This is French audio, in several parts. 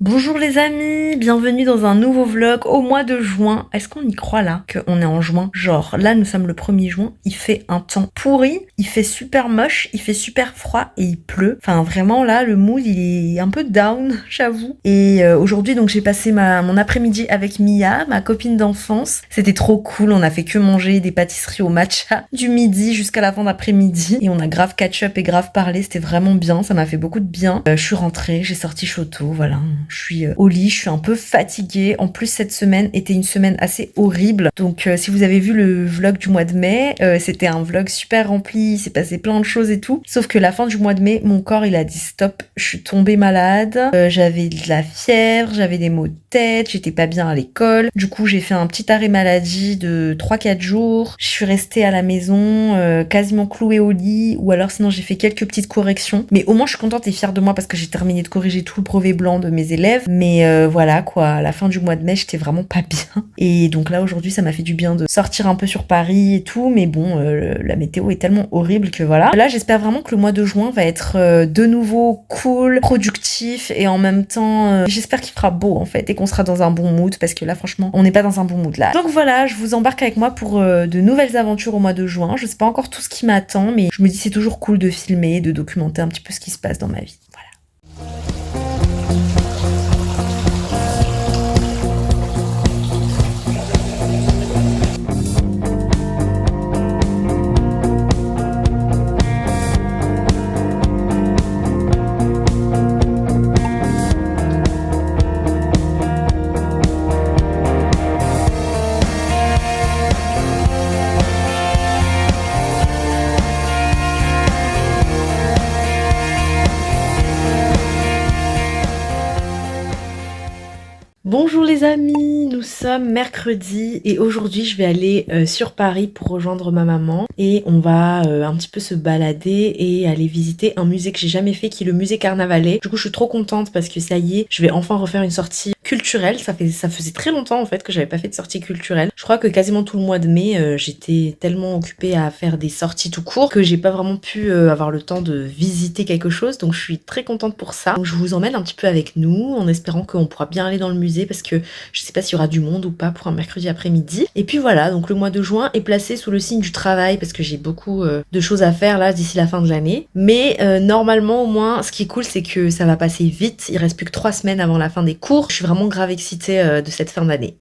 Bonjour les amis, bienvenue dans un nouveau vlog au mois de juin. Est-ce qu'on y croit là qu'on est en juin? Genre là nous sommes le 1er juin, il fait un temps pourri, il fait super moche, il fait super froid et il pleut. Enfin vraiment là le mood il est un peu down j'avoue. Et aujourd'hui donc j'ai passé mon après-midi avec Mia, ma copine d'enfance. C'était trop cool, on a fait que manger des pâtisseries au matcha du midi jusqu'à la fin d'après-midi. Et on a grave catch-up et grave parlé, c'était vraiment bien, ça m'a fait beaucoup de bien. Je suis rentrée, j'ai sorti Choto, voilà. Je suis au lit, je suis un peu fatiguée. En plus, cette semaine était une semaine assez horrible. Donc, si vous avez vu le vlog du mois de mai, c'était un vlog super rempli. Il s'est passé plein de choses et tout. Sauf que la fin du mois de mai, mon corps, il a dit stop. Je suis tombée malade. J'avais de la fièvre, j'avais des maux de tête, j'étais pas bien à l'école. Du coup, j'ai fait un petit arrêt maladie de 3-4 jours. Je suis restée à la maison, quasiment clouée au lit. Ou alors, sinon, j'ai fait quelques petites corrections. Mais au moins, je suis contente et fière de moi parce que j'ai terminé de corriger tout le brevet blanc de mes élèves. Mais voilà quoi, à la fin du mois de mai, j'étais vraiment pas bien. Et donc là aujourd'hui, ça m'a fait du bien de sortir un peu sur Paris et tout. Mais bon, la météo est tellement horrible que voilà. Là, j'espère vraiment que le mois de juin va être de nouveau cool, productif et en même temps, j'espère qu'il fera beau en fait et qu'on sera dans un bon mood parce que là, franchement, on n'est pas dans un bon mood là. Donc voilà, je vous embarque avec moi pour de nouvelles aventures au mois de juin. Je sais pas encore tout ce qui m'attend, mais je me dis c'est toujours cool de filmer, de documenter un petit peu ce qui se passe dans ma vie. Voilà. Bonjour les amis, nous sommes mercredi et aujourd'hui je vais aller sur Paris pour rejoindre ma maman et on va un petit peu se balader et aller visiter un musée que j'ai jamais fait qui est le musée Carnavalet. Du coup je suis trop contente parce que ça y est, je vais enfin refaire une sortie culturelle. Ça faisait très longtemps en fait que j'avais pas fait de sortie culturelle. Je crois que quasiment tout le mois de mai j'étais tellement occupée à faire des sorties tout court que j'ai pas vraiment pu avoir le temps de visiter quelque chose, donc je suis très contente pour ça. Donc je vous emmène un petit peu avec nous en espérant qu'on pourra bien aller dans le musée parce que je sais pas s'il y aura du monde ou pas pour un mercredi après-midi. Et puis voilà, donc le mois de juin est placé sous le signe du travail parce que j'ai beaucoup de choses à faire là d'ici la fin de l'année. Mais normalement au moins ce qui est cool c'est que ça va passer vite, il reste plus que 3 semaines avant la fin des cours. Je suis vraiment grave excitée de cette fin d'année.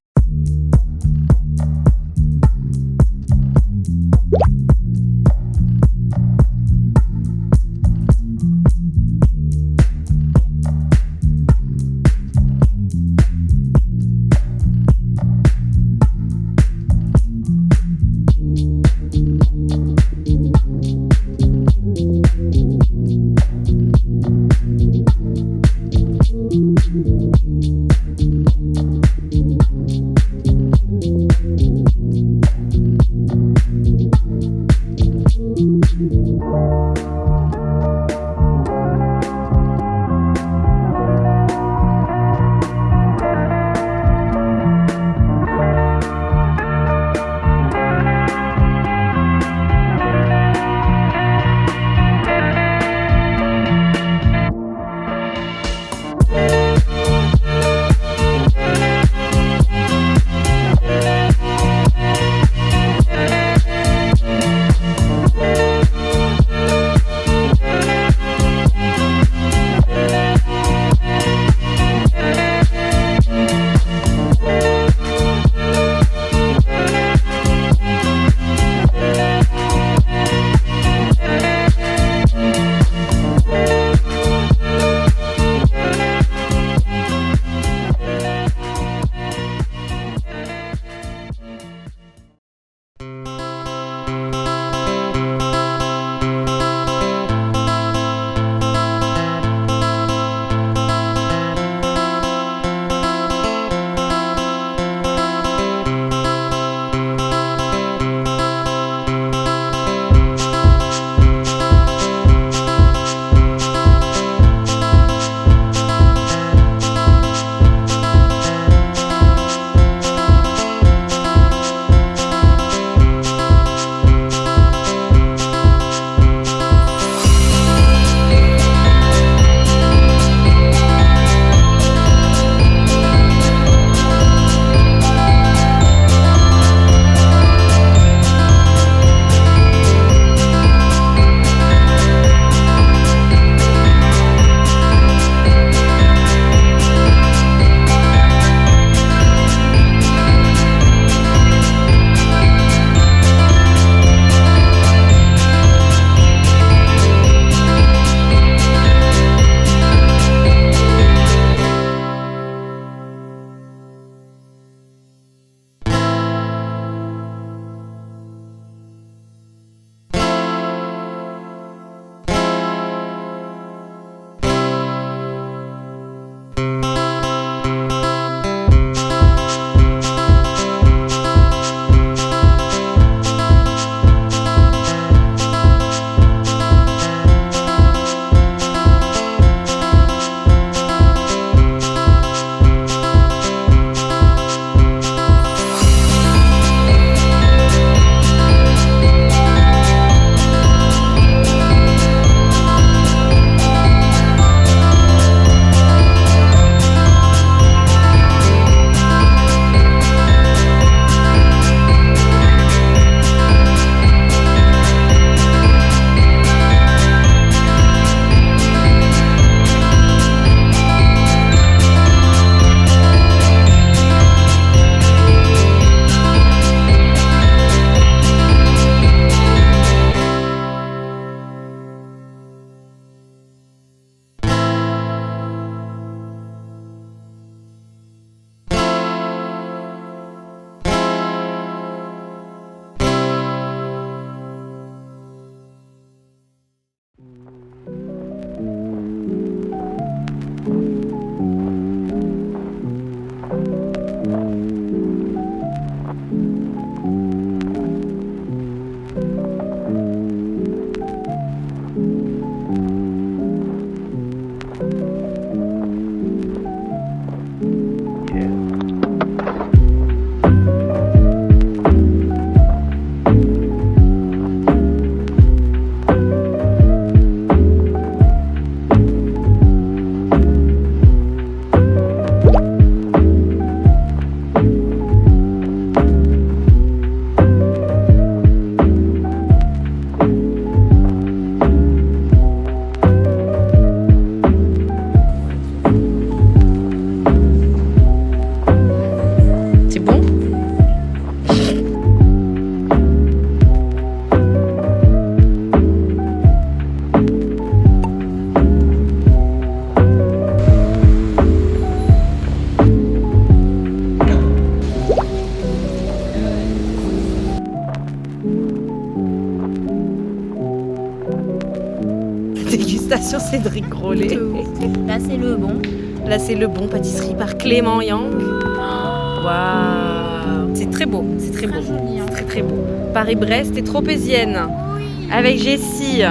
sur Cédric Grolet. Là c'est le bon. Là c'est le bon, pâtisserie par Clément Yang. Waouh, c'est très beau, c'est très beau, Joli, hein. c'est très très beau. Paris-Brest et Tropézienne, avec Jessie,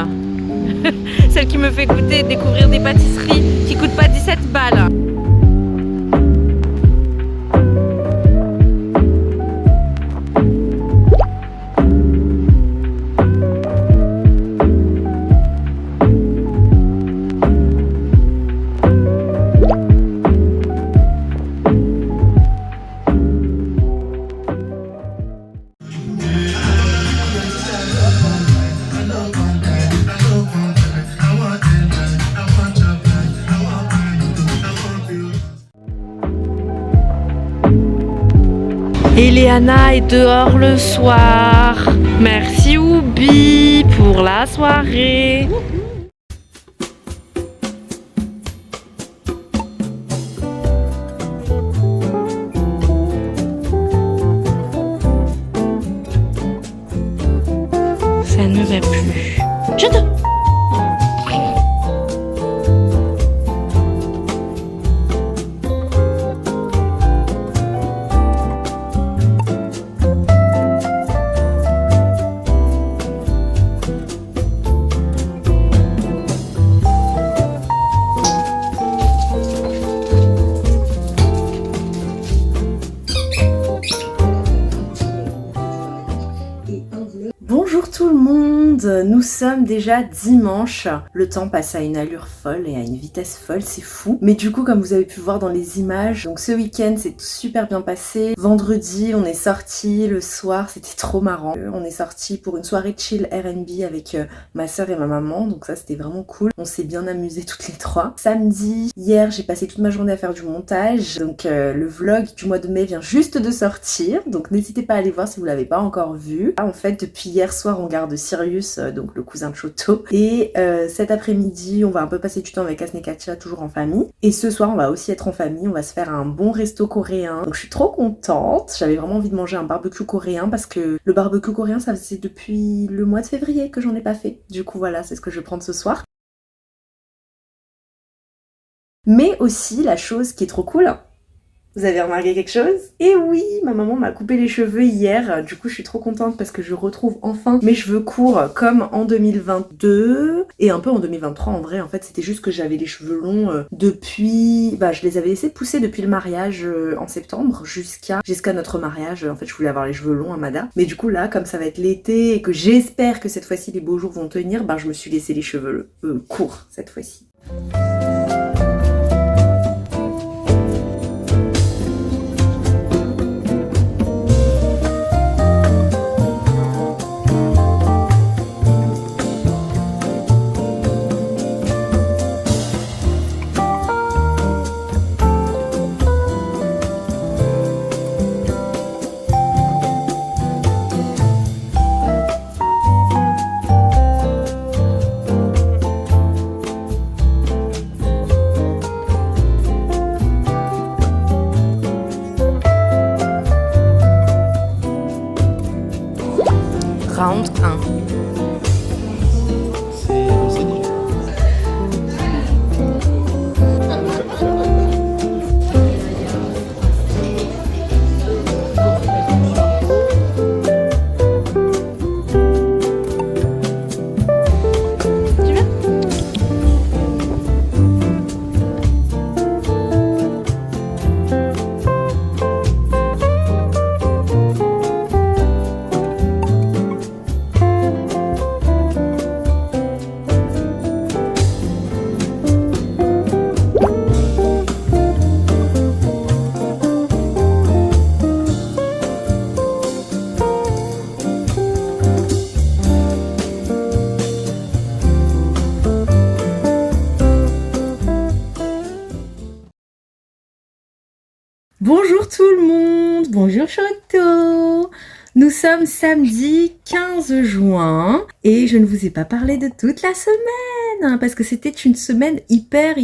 celle qui me fait goûter, découvrir des pâtisseries qui coûtent pas 17 balles. Eliana est dehors le soir. Merci Oubi pour la soirée. Ça ne va plus. J'adore. Bonjour tout le monde, nous sommes déjà dimanche. Le temps passe à une allure folle et à une vitesse folle, c'est fou. Mais du coup, comme vous avez pu voir dans les images, donc ce week-end c'est super bien passé. Vendredi, on est sorti le soir, c'était trop marrant. On est sorti pour une soirée chill R&B avec ma soeur et ma maman, donc ça c'était vraiment cool. On s'est bien amusés toutes les trois. Samedi, hier, j'ai passé toute ma journée à faire du montage, donc le vlog du mois de mai vient juste de sortir, donc n'hésitez pas à aller voir si vous l'avez pas encore vu. Là, en fait, depuis hier soir, on garde Sirius, donc le cousin de Choto, et cet après-midi, on va un peu passer du temps avec Asne Katia, toujours en famille. Et ce soir, on va aussi être en famille, on va se faire un bon resto coréen. Donc je suis trop contente, j'avais vraiment envie de manger un barbecue coréen parce que le barbecue coréen, ça faisait depuis le mois de février que j'en ai pas fait. Du coup, voilà, c'est ce que je vais prendre ce soir. Mais aussi, la chose qui est trop cool, vous avez remarqué quelque chose? Et oui, ma maman m'a coupé les cheveux hier, du coup je suis trop contente parce que je retrouve enfin mes cheveux courts comme en 2022 et un peu en 2023 en vrai. En fait c'était juste que j'avais les cheveux longs depuis... je les avais laissés pousser depuis le mariage en septembre jusqu'à notre mariage. En fait je voulais avoir les cheveux longs à Mada. Mais du coup là, comme ça va être l'été et que j'espère que cette fois-ci les beaux jours vont tenir, je me suis laissé les cheveux courts cette fois-ci. Round 1. Bonjour tout le monde, bonjour Choto. Nous sommes samedi 15 juin et je ne vous ai pas parlé de toute la semaine. hein, parce que c'était une semaine hyper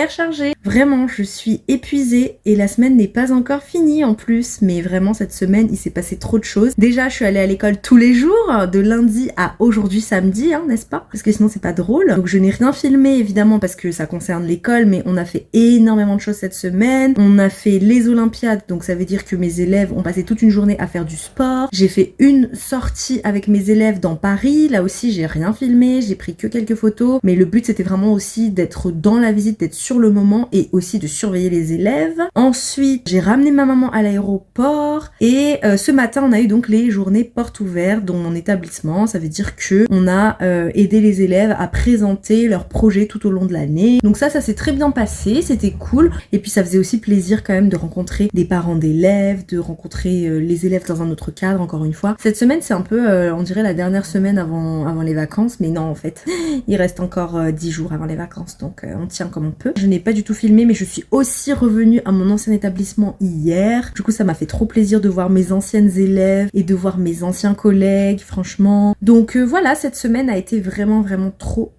chargée. Vraiment, je suis épuisée et la semaine n'est pas encore finie en plus, mais vraiment cette semaine il s'est passé trop de choses. Déjà je suis allée à l'école tous les jours, de lundi à aujourd'hui samedi, hein, n'est-ce pas? Parce que sinon c'est pas drôle. Donc je n'ai rien filmé évidemment parce que ça concerne l'école, mais on a fait énormément de choses cette semaine. On a fait les Olympiades, donc ça veut dire que mes élèves ont passé toute une journée à faire du sport. J'ai fait une sortie avec mes élèves dans Paris, là aussi j'ai rien filmé, j'ai pris que quelques photos, mais le but c'était vraiment aussi d'être dans la visite, d'être sur le moment et aussi de surveiller les élèves. Ensuite j'ai ramené ma maman à l'aéroport et ce matin on a eu donc les journées portes ouvertes dans mon établissement. Ça veut dire que on a aidé les élèves à présenter leurs projets tout au long de l'année. Donc ça s'est très bien passé, c'était cool. Et puis ça faisait aussi plaisir quand même de rencontrer des parents d'élèves, de rencontrer les élèves dans un autre cadre encore une fois. Cette semaine c'est un peu on dirait la dernière semaine avant les vacances, mais non en fait il reste encore 10 jours avant les vacances, donc on tient comme on peut. Je n'ai pas du tout filmé, mais je suis aussi revenue à mon ancien établissement hier. Du coup ça m'a fait trop plaisir de voir mes anciennes élèves et de voir mes anciens collègues, franchement. Donc voilà, cette semaine a été vraiment trop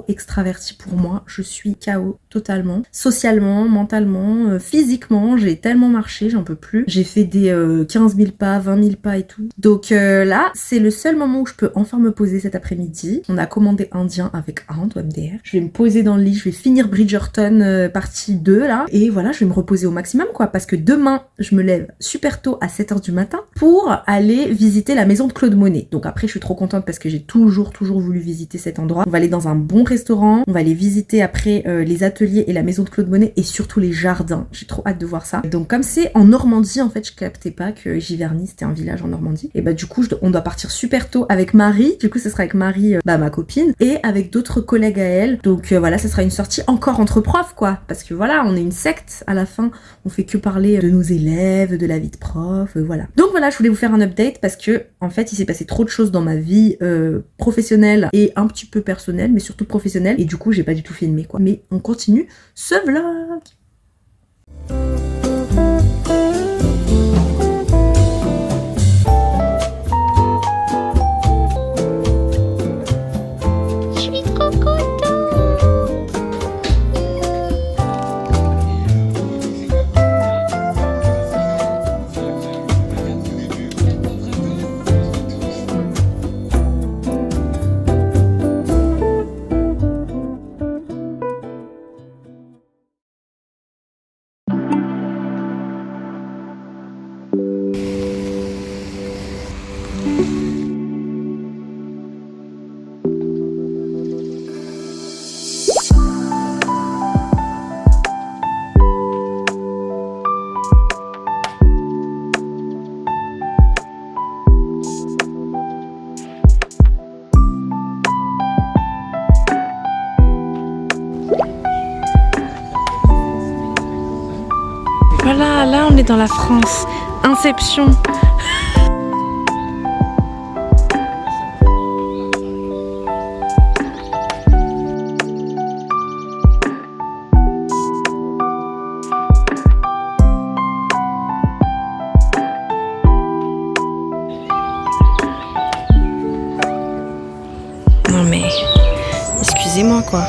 extravertie pour moi. Je suis KO totalement. Socialement, mentalement, physiquement, j'ai tellement marché, j'en peux plus. J'ai fait des 15 000 pas, 20 000 pas et tout. Donc là, c'est le seul moment où je peux enfin me poser cet après-midi. On a commandé indien avec Inde ou MDR. Je vais me poser dans le lit, je vais finir Bridgerton partie 2 là. Et voilà, je vais me reposer au maximum quoi, parce que demain, je me lève super tôt à 7h du matin pour aller visiter la maison de Claude Monet. Donc après, je suis trop contente parce que j'ai toujours voulu visiter cet endroit. On va aller dans un bon restaurant, on va aller visiter après les ateliers et la maison de Claude Monet et surtout les jardins. J'ai trop hâte de voir ça. Donc comme c'est en Normandie, en fait, je captais pas que Giverny c'était un village en Normandie. Et bah du coup, on doit partir super tôt avec Marie. Du coup, ce sera avec Marie, ma copine, et avec d'autres collègues à elle. Donc voilà, ce sera une sortie encore entre profs quoi, parce que voilà, on est une secte à la fin. On fait que parler de nos élèves, de la vie de prof, voilà. Donc voilà, je voulais vous faire un update parce que en fait, il s'est passé trop de choses dans ma vie professionnelle et un petit peu personnelle, mais surtout professionnelle. Et du coup, j'ai pas du tout filmé quoi. Mais on continue ce vlog. Voilà, là on est dans la France. Inception. Non mais, excusez-moi quoi.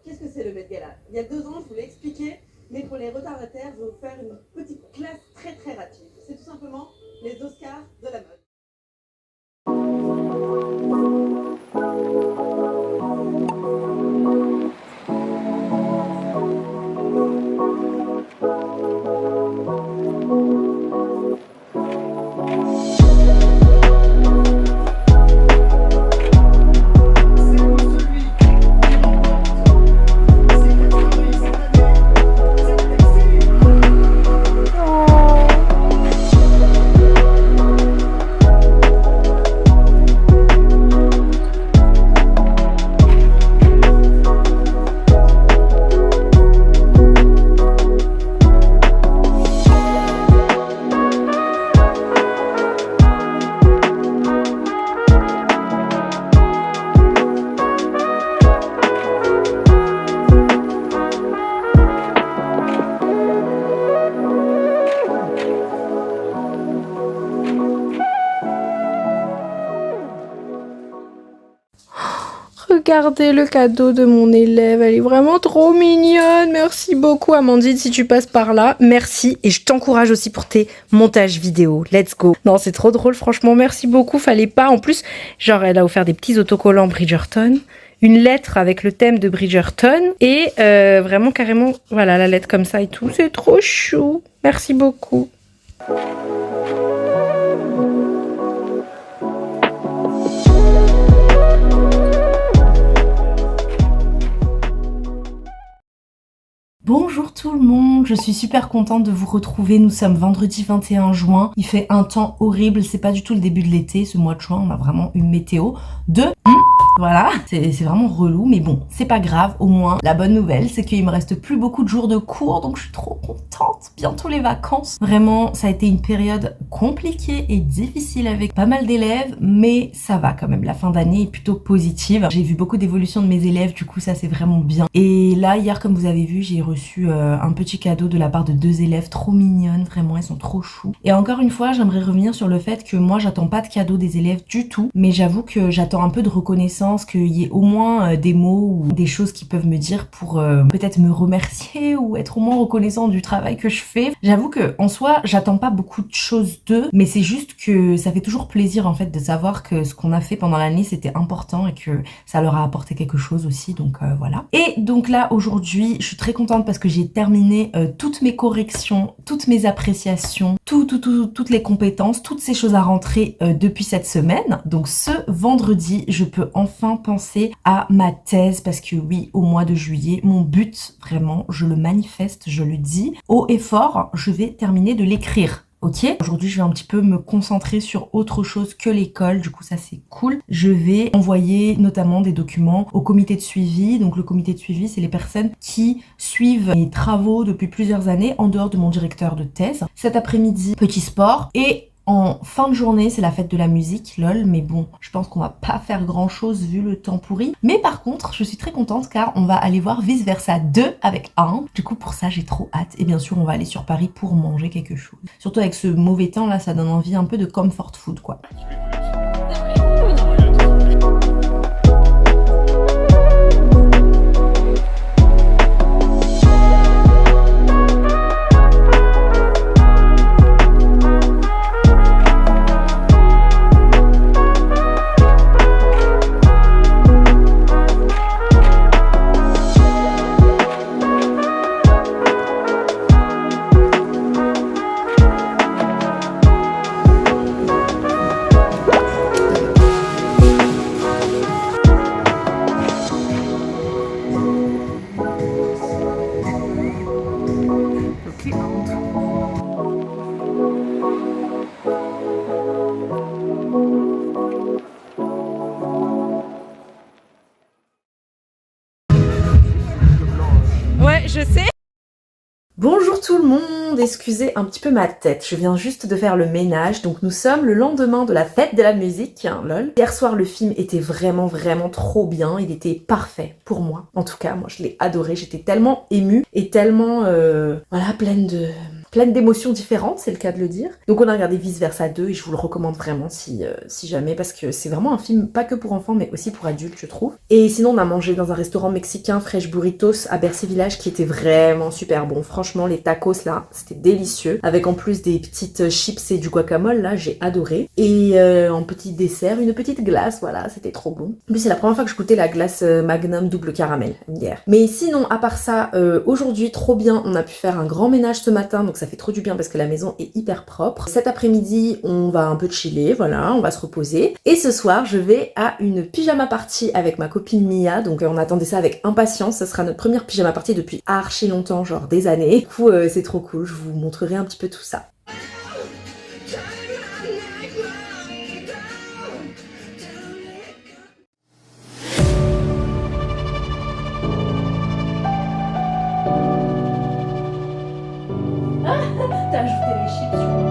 qu'est-ce que c'est le Met Gala? Il y a 2 ans, je vous l'ai expliqué, mais pour les retardataires, je vais vous faire une petite classe très très rapide. C'est tout simplement les Oscars de la mode. Regardez le cadeau de mon élève, elle est vraiment trop mignonne. Merci beaucoup Amandine si tu passes par là. Merci et je t'encourage aussi pour tes montages vidéo. Let's go. Non, c'est trop drôle franchement, merci beaucoup. Fallait pas en plus, genre elle a offert des petits autocollants Bridgerton, une lettre avec le thème de Bridgerton et vraiment carrément voilà la lettre comme ça et tout. C'est trop chou. Merci beaucoup. Bonjour tout le monde, je suis super contente de vous retrouver, nous sommes vendredi 21 juin, il fait un temps horrible, c'est pas du tout le début de l'été, ce mois de juin on a vraiment une météo de voilà, c'est vraiment relou, mais bon, c'est pas grave, au moins la bonne nouvelle c'est qu'il me reste plus beaucoup de jours de cours, donc je suis trop contente, bientôt les vacances. Vraiment, ça a été une période compliquée et difficile avec pas mal d'élèves, mais ça va quand même, la fin d'année est plutôt positive. J'ai vu beaucoup d'évolution de mes élèves, du coup ça c'est vraiment bien. Et là, hier comme vous avez vu, j'ai reçu un petit cadeau de la part de 2 élèves trop mignonnes, vraiment elles sont trop chou. Et encore une fois, j'aimerais revenir sur le fait que moi j'attends pas de cadeau des élèves du tout, mais j'avoue que j'attends un peu de reconnaissance, qu'il y ait au moins des mots ou des choses qui peuvent me dire pour peut-être me remercier ou être au moins reconnaissant du travail que je fais. J'avoue que en soi, j'attends pas beaucoup de choses d'eux, mais c'est juste que ça fait toujours plaisir en fait de savoir que ce qu'on a fait pendant l'année c'était important et que ça leur a apporté quelque chose aussi, donc voilà. Et donc là aujourd'hui, je suis très contente parce que j'ai terminé toutes mes corrections, toutes mes appréciations, toutes les compétences, toutes ces choses à rentrer depuis cette semaine. Donc ce vendredi, je peux enfin penser à ma thèse parce que oui, au mois de juillet, mon but, vraiment, je le manifeste, je le dis, haut et fort, je vais terminer de l'écrire. Ok, aujourd'hui je vais un petit peu me concentrer sur autre chose que l'école, du coup ça c'est cool. Je vais envoyer notamment des documents au comité de suivi. Donc le comité de suivi, c'est les personnes qui suivent mes travaux depuis plusieurs années en dehors de mon directeur de thèse. Cet après-midi, petit sport et en fin de journée, c'est la fête de la musique, lol, mais bon, je pense qu'on va pas faire grand chose vu le temps pourri. Mais par contre, je suis très contente car on va aller voir Vice Versa 2 avec Anne. Du coup, pour ça, j'ai trop hâte. Et bien sûr, on va aller sur Paris pour manger quelque chose. Surtout avec ce mauvais temps là, ça donne envie un peu de comfort food quoi. Ouais, je sais. Bonjour tout le monde, excusez un petit peu ma tête, je viens juste de faire le ménage, donc nous sommes le lendemain de la fête de la musique, hein, lol. Hier soir le film était vraiment trop bien, il était parfait pour moi, en tout cas moi je l'ai adoré, j'étais tellement émue et tellement voilà pleine de pleine d'émotions différentes, c'est le cas de le dire. Donc on a regardé Vice Versa 2 et je vous le recommande vraiment si jamais, parce que c'est vraiment un film pas que pour enfants mais aussi pour adultes je trouve. Et sinon on a mangé dans un restaurant mexicain, Fresh Burritos à Bercy Village, qui était vraiment super bon. Franchement les tacos là, c'était délicieux, avec en plus des petites chips et du guacamole là, j'ai adoré. Et en petit dessert, une petite glace, voilà, c'était trop bon. En plus c'est la première fois que je goûtais la glace Magnum double caramel hier. Mais sinon à part ça, aujourd'hui trop bien, on a pu faire un grand ménage ce matin, donc ça fait trop du bien parce que la maison est hyper propre. Cet après-midi on va un peu chiller, voilà, on va se reposer. Et ce soir je vais à une pyjama party avec ma copine Mia, donc on attendait ça avec impatience. Ça sera notre première pyjama party depuis archi longtemps, genre des années. Du coup c'est trop cool, je vous montrerai un petit peu tout ça. T'as ajouté les chips sur moi.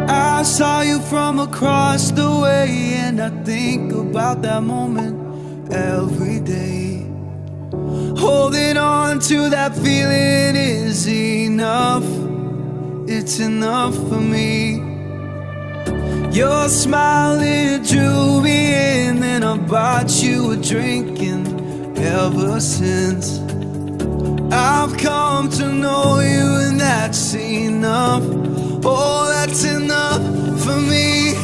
I saw you from across the way, and I think about that moment every day. Holding on to that feeling is enough. It's enough for me. Your smile, it drew me in, and I bought you a drink, and ever since I've come to know you, and that's enough. Oh, that's enough for me.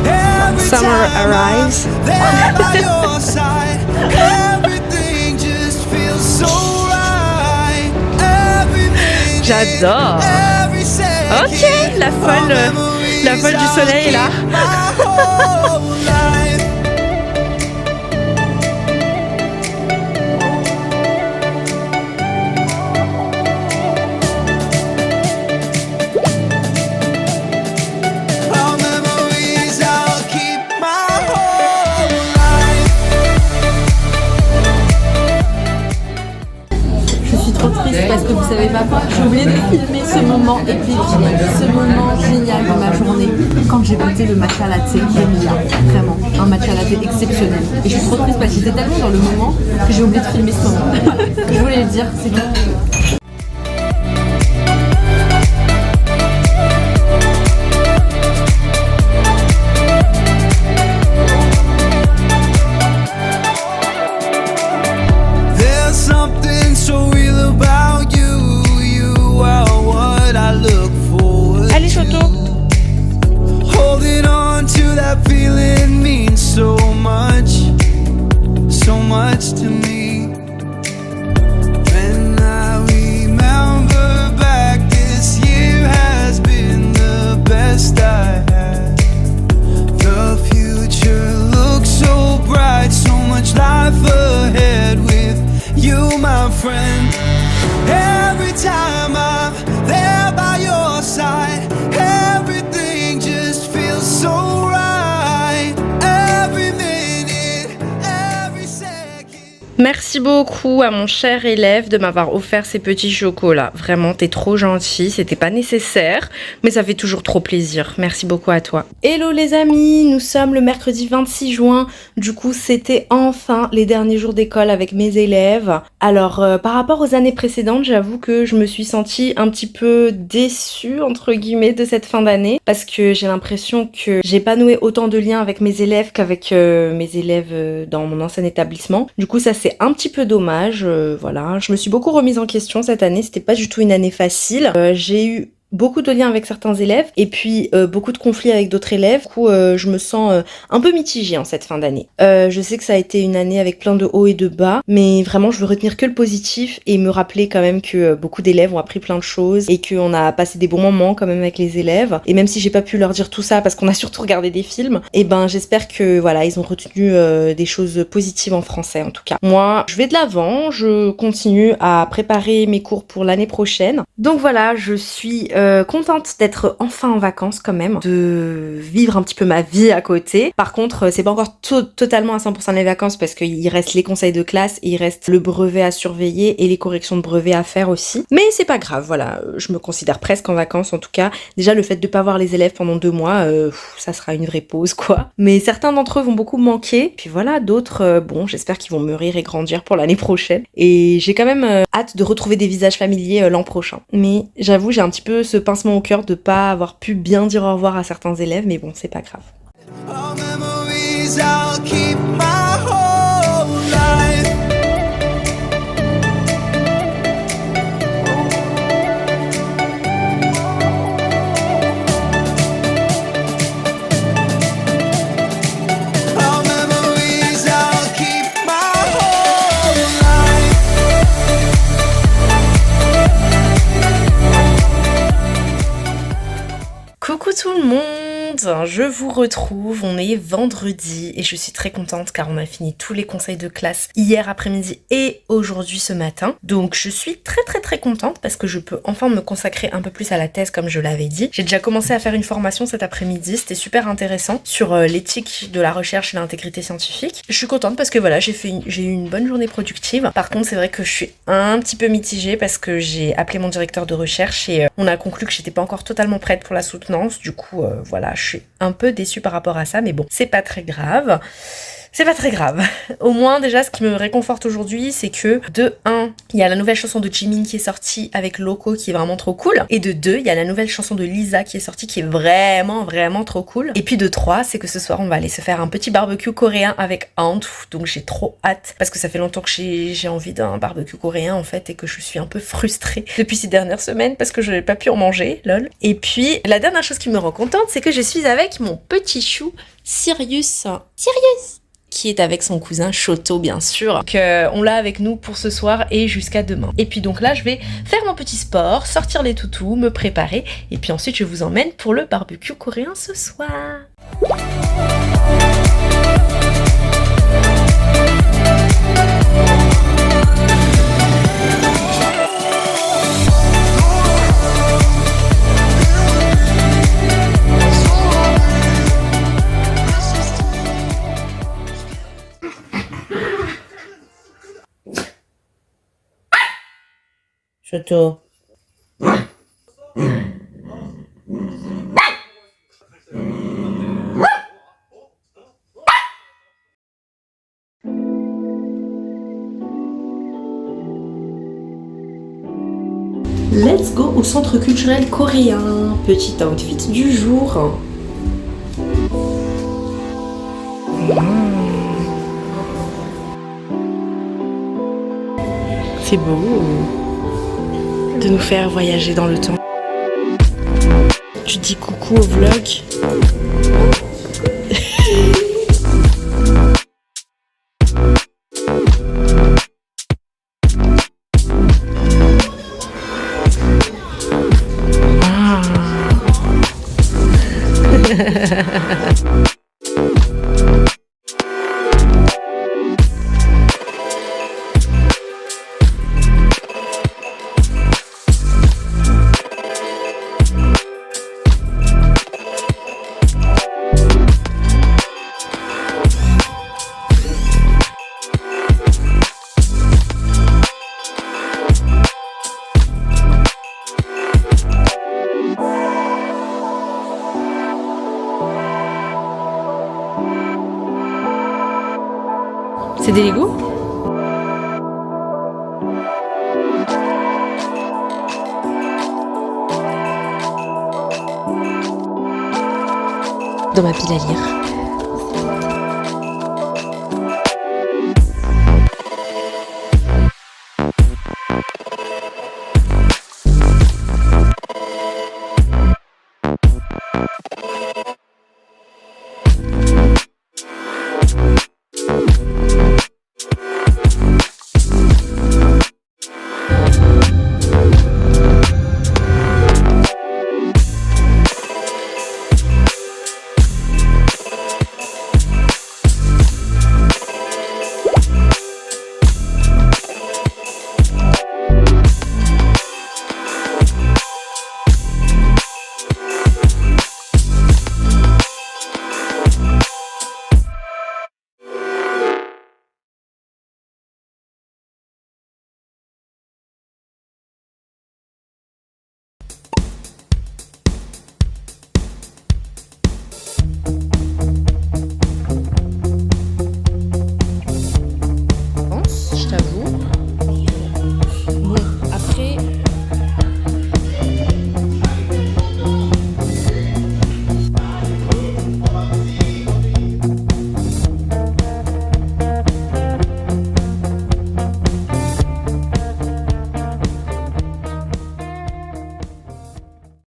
Every Summer time arrives. I'm there by your side, everything just feels so right. Every minute, J'adore. every second, Ok, la folle du soleil est là. my whole life. Our memories, I'll keep my whole life. Je suis trop triste parce que vous savez pas quoi, j'ai oublié de filmer ce moment épique, ce moment génial de ma journée quand j'ai goûté le matcha latte de Mia. Vraiment, un matcha latte exceptionnel. Et je suis trop triste parce que j'étais tellement dans le moment que j'ai oublié de filmer ce moment. Je voulais le dire, c'est tout. There's something so real about you. You are what I look forward Allez, Choto. to. Holding on to that feeling means so much to me. When I remember back, this year has been the best I had. The future looks so bright, so much life ahead with you, my friend. Every time I'm there by your side, everything just feels so right. Every minute, every second. Merci beaucoup à mon cher élève de m'avoir offert ces petits chocolats. Vraiment, t'es trop gentil, c'était pas nécessaire, mais ça fait toujours trop plaisir. Merci beaucoup à toi. Hello les amis, nous sommes le mercredi 26 juin. Du coup, c'était enfin les derniers jours d'école avec mes élèves. Alors, par rapport aux années précédentes, j'avoue que je me suis sentie un petit peu déçue, entre guillemets, de cette fin d'année, parce que j'ai l'impression que j'ai pas noué autant de liens avec mes élèves qu'avec mes élèves dans mon ancien établissement. Du coup, ça c'est un petit peu dommage, voilà. Je me suis beaucoup remise en question cette année, c'était pas du tout une année facile. J'ai eu beaucoup de liens avec certains élèves et puis beaucoup de conflits avec d'autres élèves. Du coup, je me sens un peu mitigée en cette fin d'année. Je sais que ça a été une année avec plein de hauts et de bas, mais vraiment je veux retenir que le positif et me rappeler quand même que beaucoup d'élèves ont appris plein de choses et qu'on a passé des bons moments quand même avec les élèves. Et même si j'ai pas pu leur dire tout ça parce qu'on a surtout regardé des films, et ben j'espère que voilà, ils ont retenu des choses positives en français en tout cas. Moi, je vais de l'avant, je continue à préparer mes cours pour l'année prochaine. Donc voilà, je suis contente d'être enfin en vacances quand même, de vivre un petit peu ma vie à côté. Par contre, c'est pas encore totalement à 100% les vacances parce qu'il reste les conseils de classe et il reste le brevet à surveiller et les corrections de brevet à faire aussi. Mais c'est pas grave, voilà, je me considère presque en vacances en tout cas. Déjà le fait de pas voir les élèves pendant 2 mois, ça sera une vraie pause quoi. Mais certains d'entre eux vont beaucoup me manquer. Puis voilà, d'autres, bon, j'espère qu'ils vont mûrir et grandir pour l'année prochaine. Et j'ai quand même hâte de retrouver des visages familiers l'an prochain. Mais j'avoue, j'ai un petit peu ce pincement au cœur de pas avoir pu bien dire au revoir à certains élèves, mais bon, c'est pas grave. All memories I'll keep my whole life. All memories I'll keep my whole life. Coucou tout le monde, je vous retrouve, on est vendredi et je suis très contente car on a fini tous les conseils de classe hier après-midi et aujourd'hui ce matin. Donc je suis très contente parce que je peux enfin me consacrer un peu plus à la thèse comme je l'avais dit. J'ai déjà commencé à faire une formation cet après-midi, c'était super intéressant sur l'éthique de la recherche et l'intégrité scientifique. Je suis contente parce que voilà, j'ai eu une bonne journée productive. Par contre c'est vrai que je suis un petit peu mitigée parce que j'ai appelé mon directeur de recherche et on a conclu que j'étais pas encore totalement prête pour la soutenance. Du coup voilà, je suis un peu déçue par rapport à ça, mais bon, c'est pas très grave. C'est pas très grave. Au moins, déjà, ce qui me réconforte aujourd'hui, c'est que, de 1, il y a la nouvelle chanson de Jimin qui est sortie avec Loco qui est vraiment trop cool. Et de 2, il y a la nouvelle chanson de Lisa qui est sortie qui est vraiment trop cool. Et puis de 3, c'est que ce soir, on va aller se faire un petit barbecue coréen avec Aunt. Donc j'ai trop hâte parce que ça fait longtemps que j'ai envie d'un barbecue coréen en fait et que je suis un peu frustrée depuis ces dernières semaines parce que je n'ai pas pu en manger, lol. Et puis, la dernière chose qui me rend contente, c'est que je suis avec mon petit chou Sirius, qui est avec son cousin Shoto bien sûr. Donc on l'a avec nous pour ce soir et jusqu'à demain. Et puis donc là je vais faire mon petit sport, sortir les toutous, me préparer et puis ensuite je vous emmène pour le barbecue coréen ce soir. Shoto. Let's go au centre culturel coréen. Petit outfit du jour. C'est beau de nous faire voyager dans le temps. Tu dis coucou au vlog. C'est des Lego ? Dans ma pile à lire.